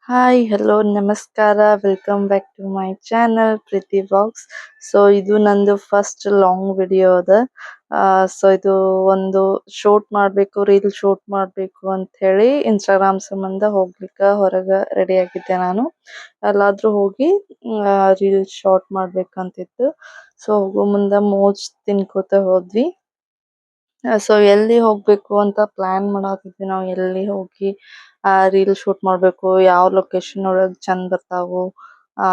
Hi, hello, ನಮಸ್ಕಾರ. Welcome back to my channel Preethi vlogs. So ಇದು ನಂದು ಫಸ್ಟ್ ಲಾಂಗ್ ವಿಡಿಯೋ ಅದ. ಸೊ ಇದು ಒಂದು ಶೂಟ್ ಮಾಡಬೇಕು, ರೀಲ್ ಶೂಟ್ ಮಾಡಬೇಕು ಅಂತ ಹೇಳಿ ಇನ್ಸ್ಟಾಗ್ರಾಮ್ ಸಂಬಂಧ ಹೋಗ್ಲಿಕ್ಕೆ ಹೊರಗೆ ರೆಡಿ ಆಗಿದ್ದೆ ನಾನು. ಎಲ್ಲಾದ್ರೂ ಹೋಗಿ ರೀಲ್ ಶಾರ್ಟ್ ಮಾಡ್ಬೇಕಂತಿತ್ತು. ಸೊ ಹೋಗೋ ಮುಂದೆ ಮೋಜ್ ತಿನ್ಕೋತ ಹೋದ್ವಿ. ಸೊ ಎಲ್ಲಿ ಹೋಗ್ಬೇಕು ಅಂತ ಪ್ಲಾನ್ ಮಾಡಾತಿದ್ವಿ ನಾವು. ಎಲ್ಲಿ ಹೋಗಿ ರೀಲ್ ಶೂಟ್ ಮಾಡ್ಬೇಕು, ಯಾವ ಲೊಕೇಶನ್ ಒಳಗ್ ಚಂದ ಬರ್ತಾವು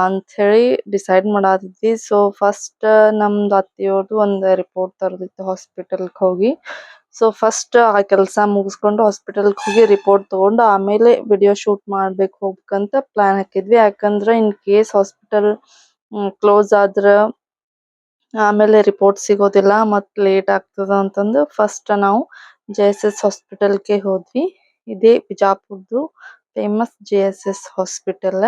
ಅಂತ ಹೇಳಿ ಡಿಸೈಡ್ ಮಾಡಾತಿದ್ವಿ. ಸೊ ಫಸ್ಟ್ ನಮ್ದು ಅತ್ತಿಯವ್ರದ್ದು ಒಂದು ರಿಪೋರ್ಟ್ ತರದಿತ್ತು ಹಾಸ್ಪಿಟಲ್ಗೆ ಹೋಗಿ. ಸೊ ಫಸ್ಟ್ ಆ ಕೆಲಸ ಮುಗಿಸ್ಕೊಂಡು ಹಾಸ್ಪಿಟಲ್ಗೆ ಹೋಗಿ ರಿಪೋರ್ಟ್ ತಗೊಂಡು ಆಮೇಲೆ ವಿಡಿಯೋ ಶೂಟ್ ಮಾಡ್ಬೇಕು ಹೋಗ್ಬೇಕಂತ ಪ್ಲಾನ್ ಹಾಕಿದ್ವಿ. ಯಾಕಂದ್ರೆ ಇನ್ ಕೇಸ್ ಹಾಸ್ಪಿಟಲ್ ಕ್ಲೋಸ್ ಆದ್ರ ಆಮೇಲೆ ರಿಪೋರ್ಟ್ ಸಿಗೋದಿಲ್ಲ ಮತ್ ಲೇಟ್ ಆಗ್ತದ ಅಂತಂದು ಫಸ್ಟ್ ನಾವು JSS ಹಾಸ್ಪಿಟಲ್ಗೆ ಹೋದ್ವಿ. ಇದೇ ಬಿಜಾಪುರ್ದು ಫೇಮಸ್ JSS ಹಾಸ್ಪಿಟಲ್.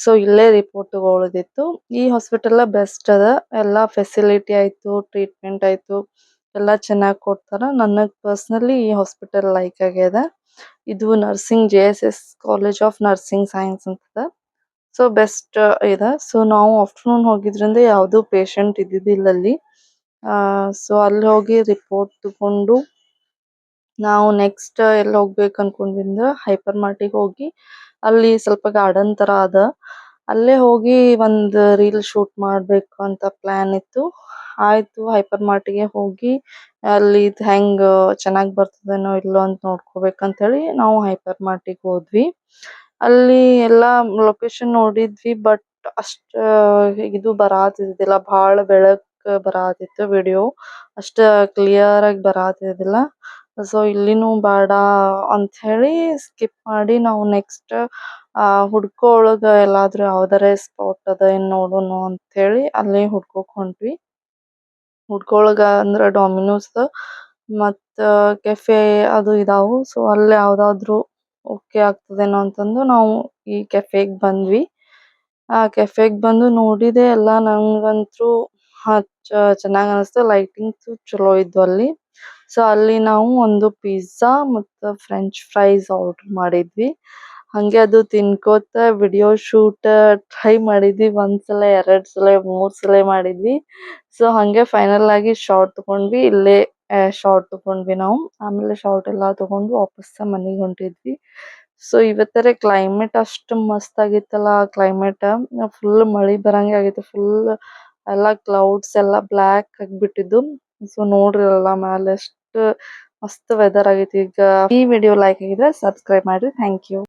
ಸೊ ಇಲ್ಲೇ ರಿಪೋರ್ಟ್ ತಗೊಳ್ಳೋದಿತ್ತು. ಈ ಹಾಸ್ಪಿಟಲ್ ಬೆಸ್ಟ್ ಅದ. ಎಲ್ಲಾ ಫೆಸಿಲಿಟಿ ಆಯ್ತು, ಟ್ರೀಟ್ಮೆಂಟ್ ಆಯ್ತು, ಎಲ್ಲಾ ಚೆನ್ನಾಗಿ ಕೊಡ್ತಾರ. ನನಗ್ ಪರ್ಸನಲಿ ಈ ಹಾಸ್ಪಿಟಲ್ ಲೈಕ್ ಆಗ್ಯದ. ಇದು nursing JSS college of nursing science ಅಂತ. ಸೊ ಬೆಸ್ಟ್ ಇದೆ. ಸೊ ನಾವು ಆಫ್ಟರ್ನೂನ್ ಹೋಗಿದ್ರಿಂದ ಯಾವ್ದು ಪೇಷಂಟ್ ಇದ್ದಿದ್ದಿಲ್ಲ ಅಲ್ಲಿ. ಸೊ ಅಲ್ಲಿ ಹೋಗಿ ರಿಪೋರ್ಟ್ ತಗೊಂಡು ನಾವು ನೆಕ್ಸ್ಟ್ ಎಲ್ಲಿ ಹೋಗ್ಬೇಕು ಅನ್ಕೊಂಡ್ವಿ ಅಂದ್ರೆ ಹೈಪರ್ ಮಾರ್ಟಿಗೆ ಹೋಗಿ ಅಲ್ಲಿ ಸ್ವಲ್ಪ ಗಾರ್ಡನ್ ತರ ಅದ. ಅಲ್ಲೇ ಹೋಗಿ ಒಂದು ರೀಲ್ ಶೂಟ್ ಮಾಡ್ಬೇಕು ಅಂತ ಪ್ಲಾನ್ ಇತ್ತು. ಆಯ್ತು, ಹೈಪರ್ ಮಾರ್ಟಿಗೆ ಹೋಗಿ ಅಲ್ಲಿ ಹೆಂಗ್ ಚೆನ್ನಾಗ್ ಬರ್ತದೇನೋ ಇಲ್ಲೋ ಅಂತ ನೋಡ್ಕೋಬೇಕಂತ ಹೇಳಿ ನಾವು ಹೈಪರ್ ಮಾರ್ಟಿಗೆ ಹೋದ್ವಿ. ಅಲ್ಲಿ ಎಲ್ಲಾ ಲೊಕೇಶನ್ ನೋಡಿದ್ವಿ, ಬಟ್ ಅಷ್ಟ ಇದು ಬರಾತಿದ್ದಿಲ್ಲ. ಭಾಳ ಬೆಳಕ್ ಬರಾತಿತ್ತು ವಿಡಿಯೋ, ಅಷ್ಟ ಕ್ಲಿಯರ್ ಆಗಿ ಬರಾತಿದ್ದಿಲ್ಲ. ಸೊ ಇಲ್ಲಿನೂ ಬೇಡ ಅಂತ ಹೇಳಿ ಸ್ಕಿಪ್ ಮಾಡಿ ನಾವು ನೆಕ್ಸ್ಟ್ ಹುಡ್ಕೊಳಗ ಎಲ್ಲಾದ್ರೂ ಯಾವ್ದಾರ ಸ್ಪಾಟ್ ಅದ ಏನ್ ನೋಡೋಣ ಅಂತ ಹೇಳಿ ಅಲ್ಲೇ ಹುಡ್ಕೋಕ್ ಹೊಂಟ್ವಿ. ಹುಡ್ಕೊಳಗ ಅಂದ್ರ ಡಾಮಿನೋಸ್ ಮತ್ತ ಕೆಫೆ ಅದು ಇದಾವು. ಸೊ ಅಲ್ಲಿ ಯಾವ್ದಾದ್ರು ಓಕೆ ಆಗ್ತದೇನೋ ಅಂತಂದು ನಾವು ಈ ಕೆಫೆಗ್ ಬಂದ್ವಿ. ಆ ಕೆಫೆಗ್ ಬಂದು ನೋಡಿದೆ ಎಲ್ಲ. ನಂಗಂತೂ ಚೆನ್ನಾಗ್ ಅನಿಸ್ತು. ಲೈಟಿಂಗ್ಸ್ ಚಲೋ ಇದ್ವು ಅಲ್ಲಿ. ಸೊ ಅಲ್ಲಿ ನಾವು ಒಂದು ಪಿಜ್ಜಾ ಮತ್ತು ಫ್ರೆಂಚ್ ಫ್ರೈಸ್ ಆರ್ಡರ್ ಮಾಡಿದ್ವಿ. ಹಂಗೆ ಅದು ತಿನ್ಕೋತ ವಿಡಿಯೋ ಶೂಟ್ ಟ್ರೈ ಮಾಡಿದ್ವಿ. ಒಂದ್ಸಲ, 2 ಸಲ, 3 ಸಲ ಮಾಡಿದ್ವಿ. ಸೊ ಹಂಗೆ ಫೈನಲ್ ಆಗಿ ಶಾರ್ಟ್ ತಗೊಂಡ್ವಿ. ಇಲ್ಲೇ ಶಾರ್ಟ್ ತಗೊಂಡ್ವಿ ನಾವು. ಆಮೇಲೆ ಶಾರ್ಟ್ ಎಲ್ಲಾ ತಗೊಂಡು ವಾಪಸ್ ಮನೆಗೆ ಹೊಂಟಿದ್ವಿ. ಸೊ ಇವತ್ತರ ಕ್ಲೈಮೇಟ್ ಅಷ್ಟು ಮಸ್ತ್ ಆಗಿತ್ತಲ್ಲ. ಕ್ಲೈಮೇಟ್ ಫುಲ್ ಮಳಿ ಬರಂಗೆ ಆಗಿತ್ತು. ಫುಲ್ ಎಲ್ಲಾ ಕ್ಲೌಡ್ಸ್ ಎಲ್ಲಾ ಬ್ಲಾಕ್ ಆಗಿಬಿಟ್ಟಿದ್ದು. ಸೊ ನೋಡ್ರಿ ಎಲ್ಲ ಮ್ಯಾಲೆ ಎಷ್ಟು ಮಸ್ತ್ ವೆದರ್ ಆಗೈತಿ ಈಗ. ಈ ವಿಡಿಯೋ ಲೈಕ್ ಆಗಿದ್ರೆ ಸಬ್ಸ್ಕ್ರೈಬ್ ಮಾಡ್ರಿ. Thank you.